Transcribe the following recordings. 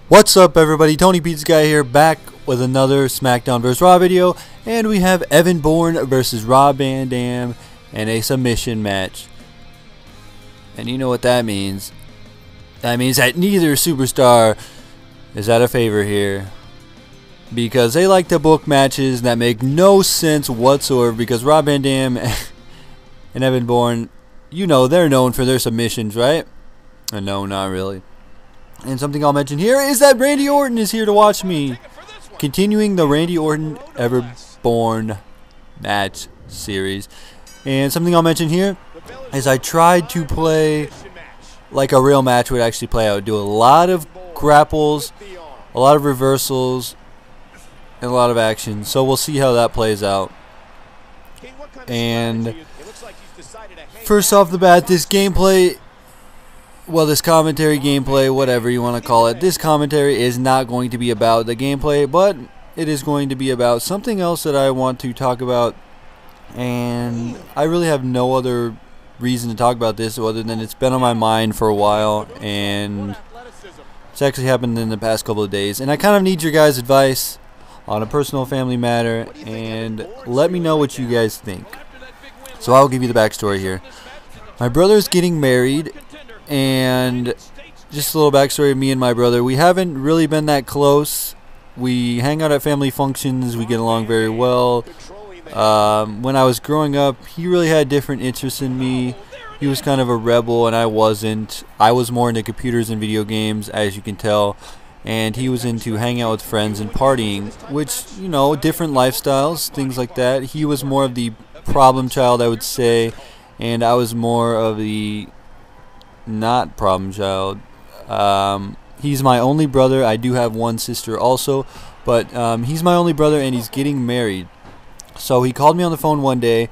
What's up, everybody? Tony Pizza Guy here, back with another SmackDown vs. Raw video, and we have Evan Bourne versus Rob Van Dam in a submission match. And you know what that means? That means that neither superstar is out of favor here, because they like to book matches that make no sense whatsoever. Because Rob Van Dam and Evan Bourne, you know, they're known for their submissions, right? No, not really. And something I'll mention here is that Randy Orton is here to watch me, continuing the Randy Orton Evan Bourne match series. And something I'll mention here is I tried to play like a real match would actually play out. Do a lot of grapples, a lot of reversals, and a lot of action. So we'll see how that plays out. And first off the bat, this gameplay, well, this commentary gameplay, whatever you want to call it, this commentary is not going to be about the gameplay, but it is going to be about something else that I want to talk about. And I really have no other reason to talk about this other than it's been on my mind for a while, and it's actually happened in the past couple of days. And I kind of need your guys' advice on a personal family matter, and let me know what you guys think. So I'll give you the backstory here. My brother's getting married, and just a little backstory of me and my brother. We haven't really been that close. We hang out at family functions. We get along very well. When I was growing up, he really had different interests in me. He was kind of a rebel, and I wasn't. I was more into computers and video games, as you can tell. And he was into hanging out with friends and partying, which, you know, different lifestyles, things like that. He was more of the problem child, I would say, and I was more of the not problem child. He's my only brother. I do have one sister also, but he's my only brother, and he's getting married. So he called me on the phone one day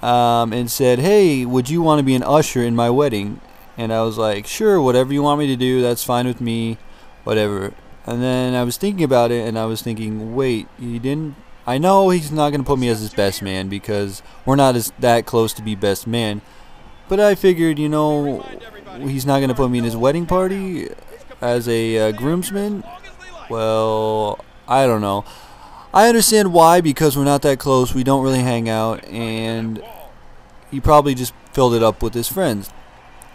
and said, "Hey, would you want to be an usher in my wedding?" And I was like, "Sure, whatever you want me to do, that's fine with me, whatever." And then I was thinking about it, and I was thinking, wait, he didn't. I know he's not going to put me as his best man, because we're not that close to be best man. But I figured, you know, he's not going to put me in his wedding party as a groomsman. Well, I don't know. I understand why, because we're not that close. We don't really hang out, and he probably just filled it up with his friends.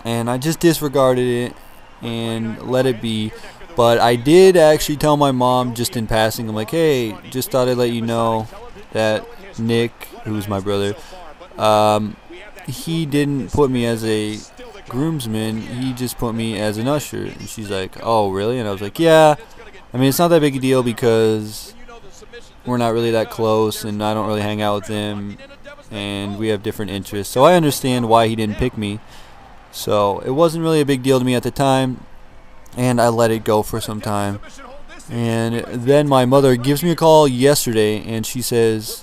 And I just disregarded it and let it be. But I did actually tell my mom just in passing. I'm like, "Hey, just thought I'd let you know that Nick, who's my brother, he didn't put me as a groomsman, he just put me as an usher." And she's like, "Oh, really?" And I was like, "Yeah, I mean, it's not that big a deal, because we're not really that close, and I don't really hang out with him, and we have different interests. So I understand why he didn't pick me." So it wasn't really a big deal to me at the time, and I let it go for some time. And then my mother gives me a call yesterday, and she says,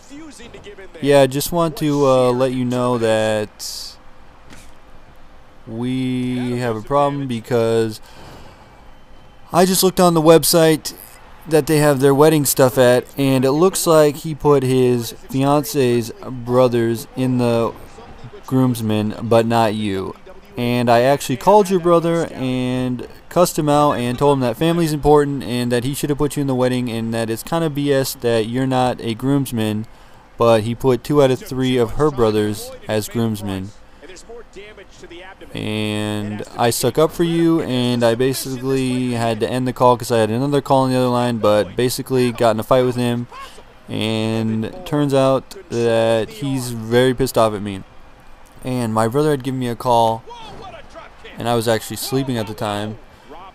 "Yeah, I just want to let you know that we have a problem, because I just looked on the website that they have their wedding stuff at, and it looks like he put his fiance's brothers in the groomsmen, but not you. And I actually called your brother and cussed him out and told him that family's important, and that he should have put you in the wedding, and that it's kind of BS that you're not a groomsman, but he put 2 out of 3 of her brothers as groomsmen." And I stuck up for you, and I basically had to end the call because I had another call on the other line, but basically got in a fight with him, and turns out that he's very pissed off at me. And my brother had given me a call, and I was actually sleeping at the time,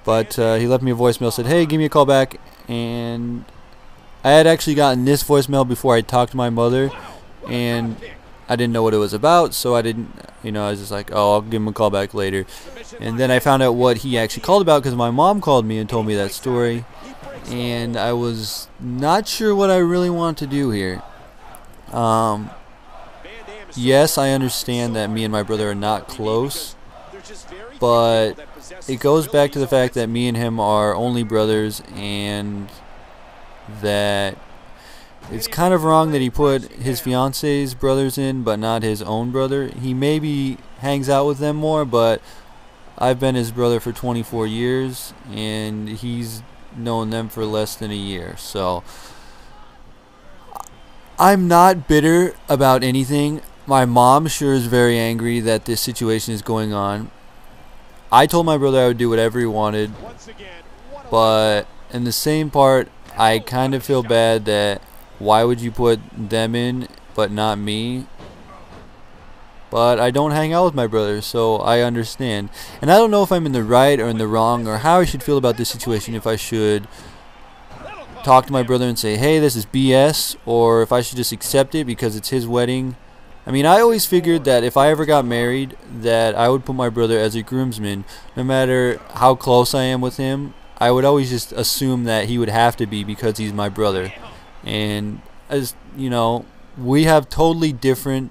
but he left me a voicemail, said, "Hey, give me a call back." And I had actually gotten this voicemail before I talked to my mother, and I didn't know what it was about, so I didn't, you know, I was just like, "Oh, I'll give him a call back later." And then I found out what he actually called about, because my mom called me and told me that story, and I was not sure what I really want to do here. Yes, I understand that me and my brother are not close, but it goes back to the fact that me and him are only brothers, and that it's kind of wrong that he put his fiance's brothers in, but not his own brother. He maybe hangs out with them more, but I've been his brother for 24 years, and he's known them for less than a year. So I'm not bitter about anything. My mom sure is very angry that this situation is going on. I told my brother I would do whatever he wanted, but in the same part, I kind of feel bad that why would you put them in but not me? But I don't hang out with my brother, so I understand. And I don't know if I'm in the right or in the wrong, or how I should feel about this situation, if I should talk to my brother and say, hey, this is BS, or if I should just accept it because it's his wedding. I mean, I always figured that if I ever got married, that I would put my brother as a groomsman. No matter how close I am with him, I would always just assume that he would have to be because he's my brother. And as you know, we're totally different.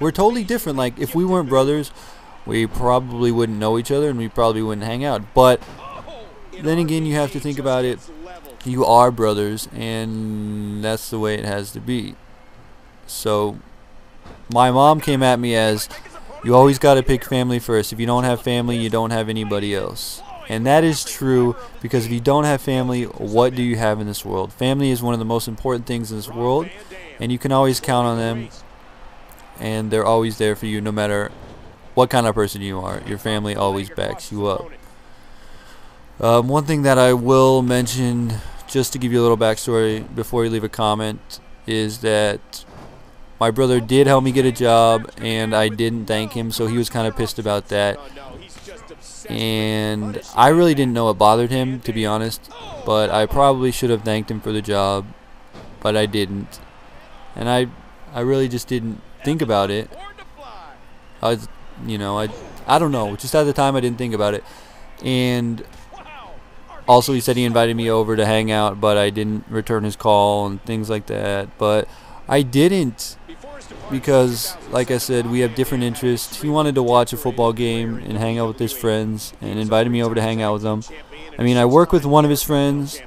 Like, if we weren't brothers, we probably wouldn't know each other and we probably wouldn't hang out. But then again, you have to think about it. You are brothers, and that's the way it has to be. So my mom came at me as, you always got to pick family first. If you don't have family, you don't have anybody else. And that is true, because if you don't have family, what do you have in this world? Family is one of the most important things in this world, and you can always count on them, and they're always there for you no matter what kind of person you are. Your family always backs you up. One thing that I will mention, just to give you a little backstory before you leave a comment, is that my brother did help me get a job, and I didn't thank him, so he was kind of pissed about that. And I really didn't know it bothered him, to be honest, but I probably should have thanked him for the job, but I didn't. And I really just didn't think about it. I don't know, just at the time I didn't think about it. And also, he said he invited me over to hang out, but I didn't return his call and things like that. But I didn't, because, like I said, we have different interests. He wanted to watch a football game and hang out with his friends and invited me over to hang out with them. I mean, I work with one of his friends,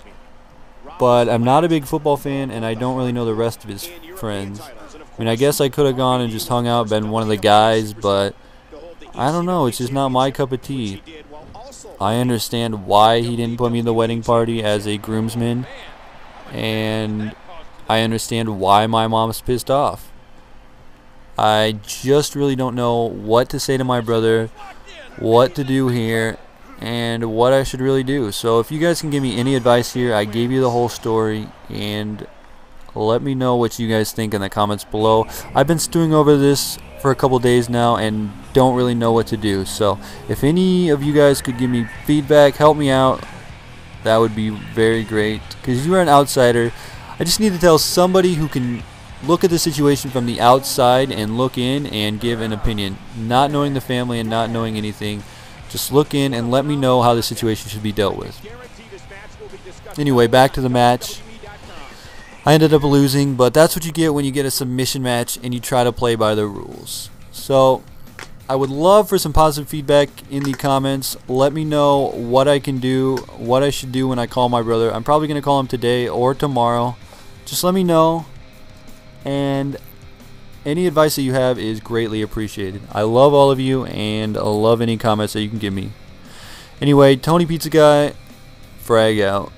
but I'm not a big football fan, and I don't really know the rest of his friends. I mean, I guess I could have gone and just hung out, been one of the guys, but I don't know. It's just not my cup of tea. I understand why he didn't put me in the wedding party as a groomsman, and I understand why my mom's pissed off. I just really don't know what to say to my brother, what to do here, and what I should really do. So if you guys can give me any advice here, I gave you the whole story, and let me know what you guys think in the comments below. I've been stewing over this for a couple days now and don't really know what to do. So if any of you guys could give me feedback, help me out, that would be very great, because you are an outsider. I just need to tell somebody who can look at the situation from the outside and look in and give an opinion, not knowing the family and not knowing anything. Just look in and let me know how the situation should be dealt with. Anyway, back to the match. I ended up losing, but that's what you get when you get a submission match and you try to play by the rules. So I would love for some positive feedback in the comments. Let me know what I can do, what I should do when I call my brother. I'm probably going to call him today or tomorrow. Just let me know, and any advice that you have is greatly appreciated. I love all of you, and I love any comments that you can give me. Anyway, Tony Pizza Guy, frag out.